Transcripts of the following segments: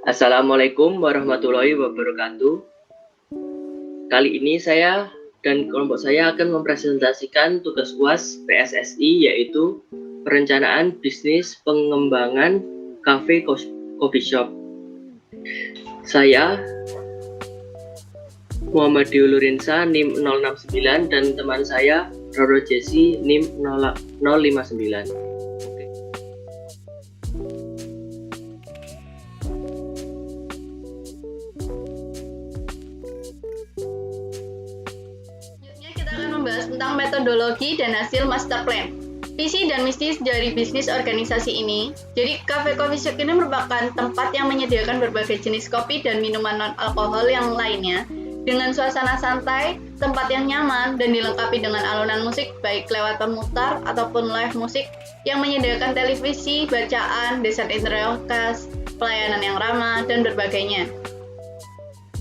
Assalamualaikum warahmatullahi wabarakatuh. Kali ini saya dan kelompok saya akan mempresentasikan tugas UAS PSSI, yaitu perencanaan bisnis pengembangan cafe coffee shop. Saya Muhammad Diulurinsa NIM 069 dan teman saya Roro Jesse NIM 059. Membahas tentang metodologi dan hasil master plan, visi dan misi dari bisnis organisasi ini. Jadi cafe coffee shop ini merupakan tempat yang menyediakan berbagai jenis kopi dan minuman non-alkohol yang lainnya dengan suasana santai, tempat yang nyaman, dan dilengkapi dengan alunan musik baik lewat pemutar ataupun live musik yang menyediakan televisi, bacaan, desain interior khas, pelayanan yang ramah, dan berbagainya.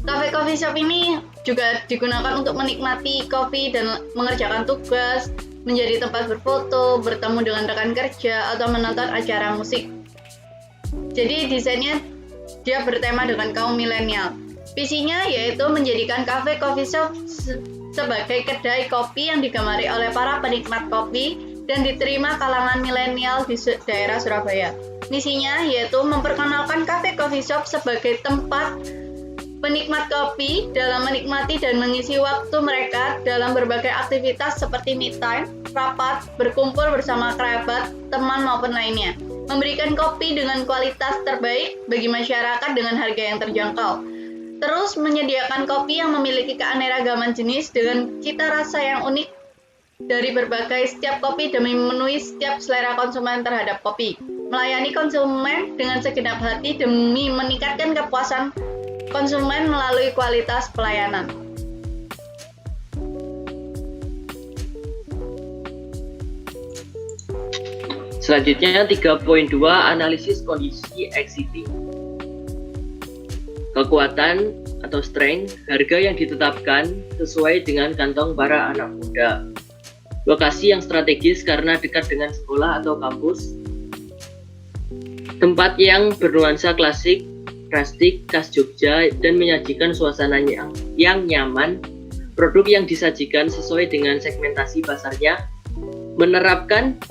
Cafe coffee shop ini juga digunakan untuk menikmati kopi dan mengerjakan tugas, menjadi tempat berfoto, bertemu dengan rekan kerja, atau menonton acara musik. Jadi desainnya dia bertema dengan kaum milenial. Visinya yaitu menjadikan cafe coffee shop sebagai kedai kopi yang digemari oleh para penikmat kopi dan diterima kalangan milenial di daerah Surabaya. Misinya yaitu memperkenalkan cafe coffee shop sebagai tempat penikmat kopi dalam menikmati dan mengisi waktu mereka dalam berbagai aktivitas seperti me time, rapat, berkumpul bersama kerabat, teman maupun lainnya. Memberikan kopi dengan kualitas terbaik bagi masyarakat dengan harga yang terjangkau. Terus menyediakan kopi yang memiliki keanekaragaman jenis dengan cita rasa yang unik dari berbagai setiap kopi demi memenuhi setiap selera konsumen terhadap kopi. Melayani konsumen dengan segenap hati demi meningkatkan kepuasan konsumen melalui kualitas pelayanan. Selanjutnya 3.2 analisis kondisi exiting. Kekuatan atau strength, harga yang ditetapkan sesuai dengan kantong para anak muda. Lokasi yang strategis karena dekat dengan sekolah atau kampus. Tempat yang bernuansa klasik, rustik, khas Jogja dan menyajikan suasana yang nyaman. Produk yang disajikan sesuai dengan segmentasi pasarnya. Menerapkan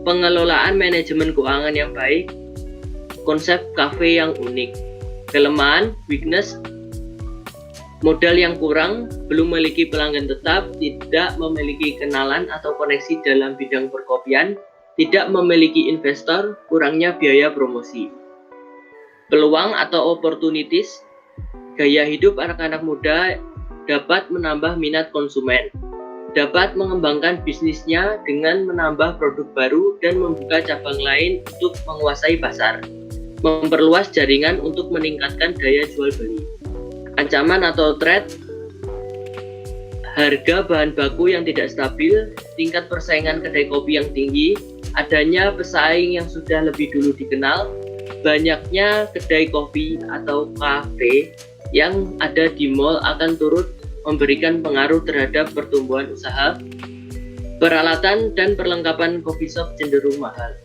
pengelolaan manajemen keuangan yang baik. Konsep kafe yang unik. Kelemahan, weakness, modal yang kurang, belum memiliki pelanggan tetap, tidak memiliki kenalan atau koneksi dalam bidang perkopian, tidak memiliki investor, kurangnya biaya promosi. Peluang atau opportunities, gaya hidup anak-anak muda dapat menambah minat konsumen, dapat mengembangkan bisnisnya dengan menambah produk baru dan membuka cabang lain untuk menguasai pasar, memperluas jaringan untuk meningkatkan daya jual beli. Ancaman atau threat, harga bahan baku yang tidak stabil, tingkat persaingan kedai kopi yang tinggi, adanya pesaing yang sudah lebih dulu dikenal, banyaknya kedai kopi atau kafe yang ada di mall akan turut memberikan pengaruh terhadap pertumbuhan usaha. Peralatan dan perlengkapan coffee shop cenderung mahal.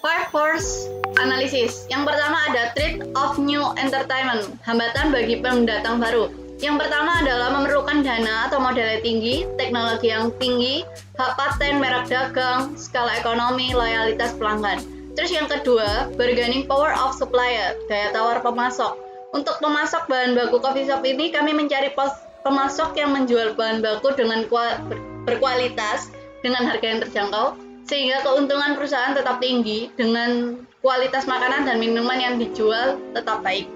5 force analisis. Yang pertama ada threat of new entertainment, hambatan bagi pendatang baru. Yang pertama adalah memerlukan dana atau modalnya tinggi, teknologi yang tinggi, hak paten, merek dagang, skala ekonomi, loyalitas pelanggan. Terus yang kedua, bargaining power of supplier, daya tawar pemasok. Untuk pemasok bahan baku coffee shop ini, kami mencari pemasok yang menjual bahan baku dengan berkualitas, dengan harga yang terjangkau, sehingga keuntungan perusahaan tetap tinggi dengan kualitas makanan dan minuman yang dijual tetap baik.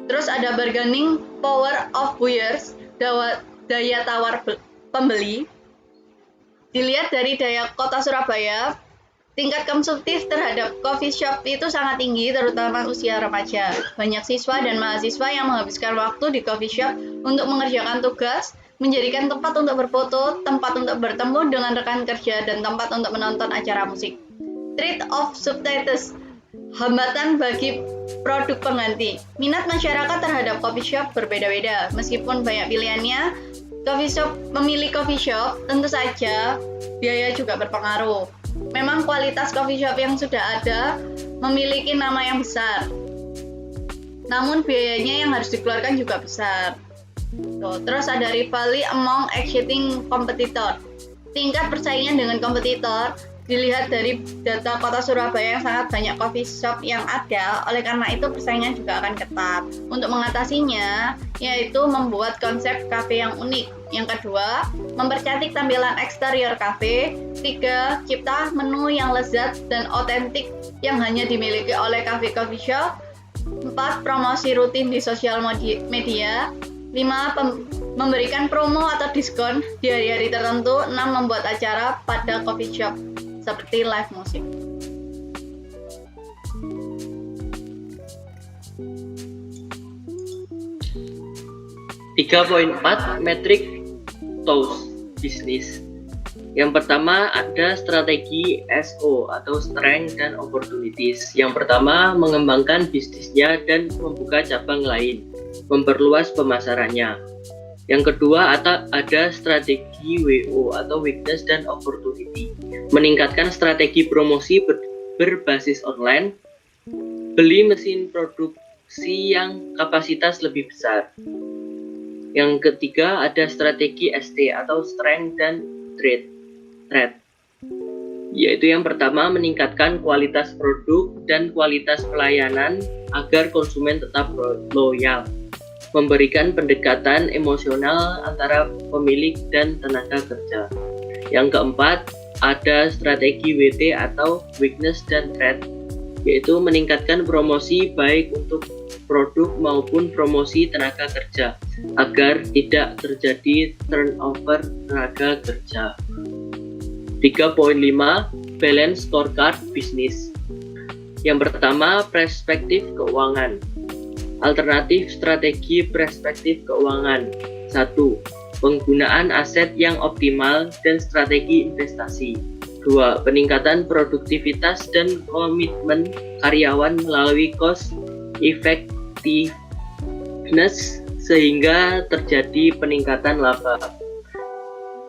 Terus ada bargaining power of buyers, daya tawar pembeli. Dilihat dari daya kota Surabaya, tingkat konsumtif terhadap coffee shop itu sangat tinggi, terutama usia remaja. Banyak siswa dan mahasiswa yang menghabiskan waktu di coffee shop untuk mengerjakan tugas, menjadikan tempat untuk berfoto, tempat untuk bertemu dengan rekan kerja, dan tempat untuk menonton acara musik. Threat of substitutes, hambatan bagi produk pengganti. Minat masyarakat terhadap coffee shop berbeda-beda. Meskipun banyak pilihannya, memilih coffee shop tentu saja biaya juga berpengaruh. memang kualitas coffee shop yang sudah ada memiliki nama yang besar. Namun biayanya yang harus dikeluarkan juga besar. Terus ada rivalry among existing competitor. Tingkat persaingan dengan kompetitor dilihat dari data Kota Surabaya yang sangat banyak coffee shop yang ada, oleh karena itu persaingan juga akan ketat. Untuk mengatasinya, yaitu membuat konsep cafe yang unik. Yang kedua, mempercantik tampilan eksterior cafe. 3, cipta menu yang lezat dan otentik yang hanya dimiliki oleh cafe coffee shop. 4, promosi rutin di sosial media. 5, memberikan promo atau diskon di hari-hari tertentu. 6, membuat acara pada coffee shop seperti live musik. Metrik TOWS bisnis. Yang pertama ada strategi SO atau Strength dan Opportunities. Yang pertama mengembangkan bisnisnya dan membuka cabang lain, memperluas pemasarannya. Yang kedua ada strategi WO atau Weakness dan Opportunity, meningkatkan strategi promosi berbasis online, beli mesin produksi yang kapasitas lebih besar. Yang ketiga ada strategi ST atau Strength dan Trade, yaitu yang pertama meningkatkan kualitas produk dan kualitas pelayanan agar konsumen tetap loyal, memberikan pendekatan emosional antara pemilik dan tenaga kerja. Yang keempat ada strategi WT atau Weakness dan Trade, yaitu meningkatkan promosi baik untuk produk maupun promosi tenaga kerja agar tidak terjadi turnover tenaga kerja. 3.5 Balance Scorecard Bisnis. Yang pertama, perspektif keuangan. Alternatif strategi perspektif keuangan. 1. Penggunaan aset yang optimal dan strategi investasi. 2. Peningkatan produktivitas dan komitmen karyawan melalui cost effectiveness sehingga terjadi peningkatan laba.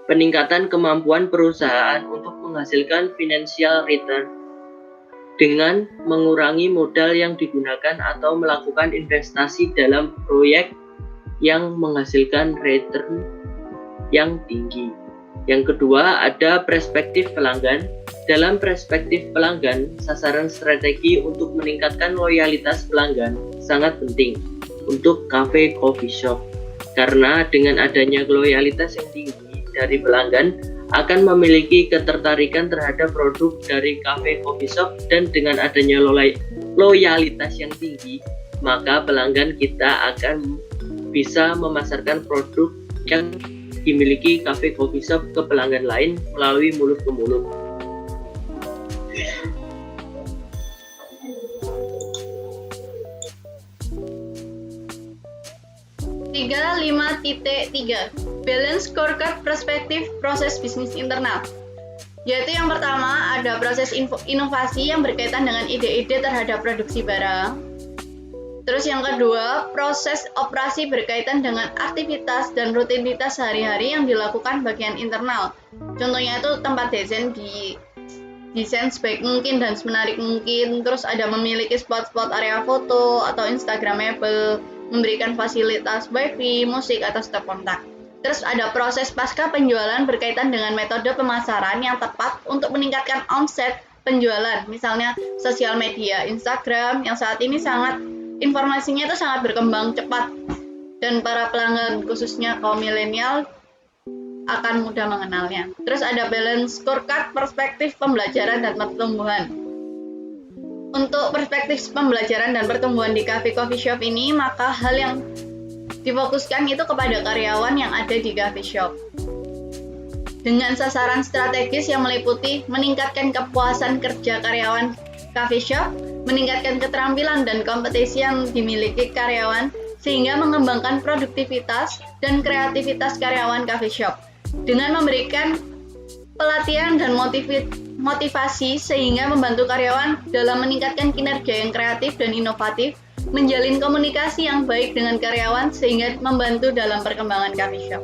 Peningkatan kemampuan perusahaan untuk menghasilkan financial return dengan mengurangi modal yang digunakan atau melakukan investasi dalam proyek yang menghasilkan return yang tinggi. Yang kedua ada perspektif pelanggan. Dalam perspektif pelanggan, sasaran strategi untuk meningkatkan loyalitas pelanggan sangat penting untuk cafe coffee shop, karena dengan adanya loyalitas yang tinggi dari pelanggan akan memiliki ketertarikan terhadap produk dari cafe coffee shop, dan dengan adanya loyalitas yang tinggi maka pelanggan kita akan bisa memasarkan produk yang dimiliki cafe coffee shop ke pelanggan lain melalui mulut ke mulut. Tiga 5.3 Balance Scorecard Perspektif Proses Bisnis Internal, yaitu yang pertama ada proses inovasi yang berkaitan dengan ide-ide terhadap produksi barang. Terus yang kedua, proses operasi berkaitan dengan aktivitas dan rutinitas sehari-hari yang dilakukan bagian internal. Contohnya itu tempat desain desain sebaik mungkin dan semenarik mungkin. Terus ada memiliki spot-spot area foto atau instagramable, memberikan fasilitas wifi, musik, atau stop kontak. Terus ada proses pasca penjualan berkaitan dengan metode pemasaran yang tepat untuk meningkatkan omset penjualan. Misalnya sosial media, Instagram yang saat ini informasinya itu sangat berkembang cepat dan para pelanggan khususnya kaum milenial akan mudah mengenalnya. Terus ada balance scorecard perspektif pembelajaran dan pertumbuhan. Untuk perspektif pembelajaran dan pertumbuhan di cafe coffee shop ini, maka hal yang difokuskan itu kepada karyawan yang ada di cafe shop. Dengan sasaran strategis yang meliputi meningkatkan kepuasan kerja karyawan cafe shop, meningkatkan keterampilan dan kompetensi yang dimiliki karyawan, sehingga mengembangkan produktivitas dan kreativitas karyawan cafe shop. Dengan memberikan pelatihan dan motivasi sehingga membantu karyawan dalam meningkatkan kinerja yang kreatif dan inovatif, menjalin komunikasi yang baik dengan karyawan sehingga membantu dalam perkembangan coffee shop.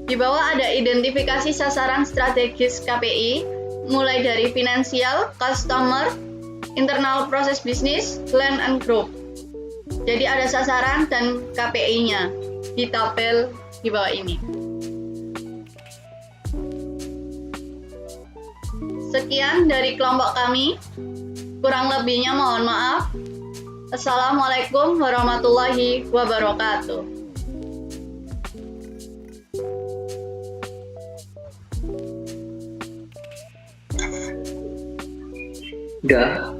Di bawah ada identifikasi sasaran strategis KPI, mulai dari finansial, customer, internal proses bisnis, land and group. Jadi ada sasaran dan KPI-nya di tabel di bawah ini. Sekian dari kelompok kami. Kurang lebihnya mohon maaf. Assalamualaikum warahmatullahi wabarakatuh. Udah.